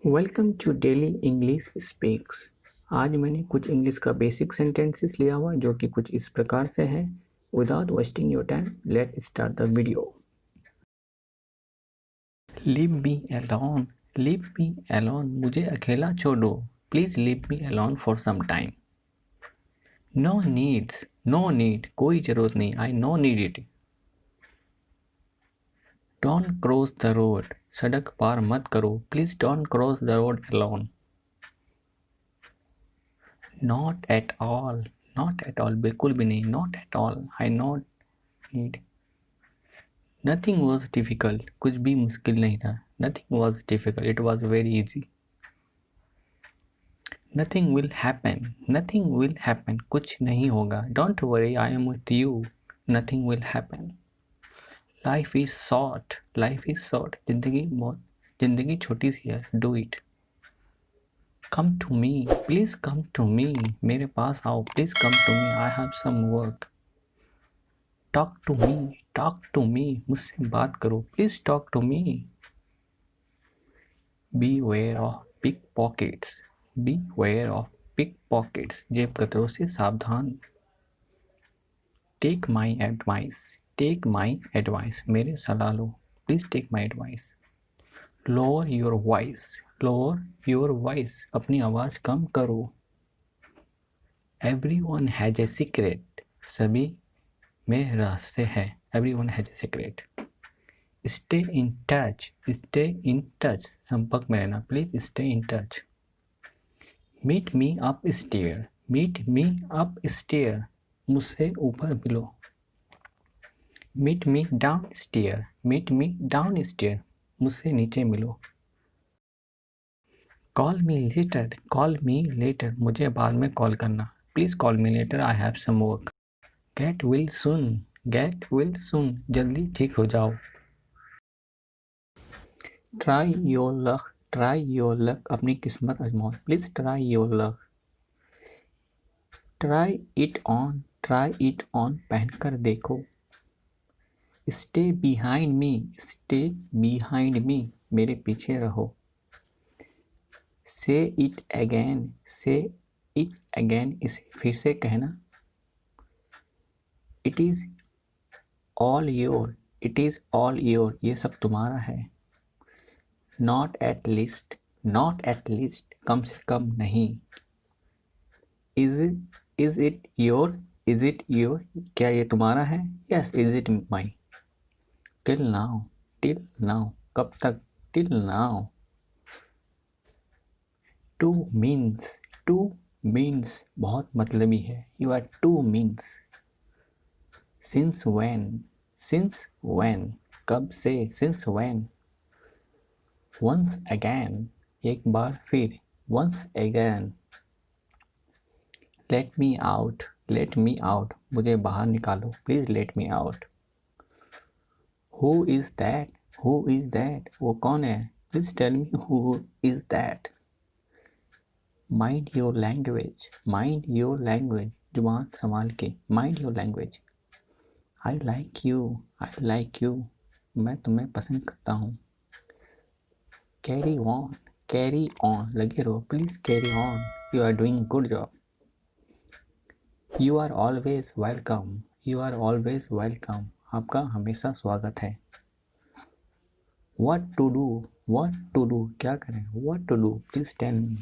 Welcome to daily English speaks. आज मैंने कुछ इंग्लिश का बेसिक सेंटेंसेस लिया हुआ जो कि कुछ इस प्रकार से है। Without wasting your time let start the video. Leave me alone, leave me alone, मुझे अकेला छोड़ो। Please leave me alone for some time. No needs, no need, कोई जरूरत नहीं। I no need it. Don't cross the road, सड़क पार मत करो। Please don't cross the road alone. Not at all, not at all, बिल्कुल भी नहीं। Not at all, I not need. Nothing was difficult, कुछ भी मुश्किल नहीं था। Nothing was difficult, it was very easy. Nothing will happen, nothing will happen, कुछ नहीं होगा। Don't worry, I am with you. Nothing will happen. Life is short, life is short, जिंदगी छोटी सी है। Do it. Come to me, please come to me, मेरे पास आओ। Please come to me, I have some work. Talk to me, talk to me, मुझसे बात करो। Please talk to me. Beware of pickpockets, beware of pickpockets, जेब कतरों से सावधान। Take my advice, take my advice, मेरे सलाह लो। Please take my advice. Lower your voice, lower your voice, अपनी आवाज़ कम करो। Everyone has a secret, सभी में रहस्य है। Everyone has a secret. Stay in touch, stay in touch, संपर्क में रहना। Please stay in touch. Meet me upstairs, meet me upstairs, मुझसे ऊपर मिलो। Meet me downstairs, meet me downstairs, मुझसे नीचे मिलो। Call me later, call me later, मुझे बाद में कॉल करना। Please call me later, I have some work. Get well soon, get well soon, जल्दी ठीक हो जाओ। Try your luck, try your luck, अपनी किस्मत आजमाओ। Please try your luck. Try it on, try it on, पहनकर देखो। Stay behind me, stay behind me, मेरे पीछे रहो। Say it again, say it again, इसे फिर से कहना। It is all your, it is all your, ये सब तुम्हारा है। Not at least, not at least, कम से कम नहीं। Is it your, is it your, क्या ये तुम्हारा है? Yes, is it mine? Till now, till now, कब तक? Till now. Too means बहुत मतलबी है। You are too means. Since when, कब से? Since when. Once again, एक बार फिर। Once again. Let me out, मुझे बाहर निकालो। Please let me out. Who is that? Who is that? वो कौन है? Please tell me who is that. Mind your language, mind your language, जुबान संभाल के। Mind your language. I like you, I like you, मैं तुम्हें पसंद करता हूँ। Carry on, लगे रहो। Please carry on, you are doing good job. You are always welcome, you are always welcome, आपका हमेशा स्वागत है। What to do, क्या करें? What to do, please tell me.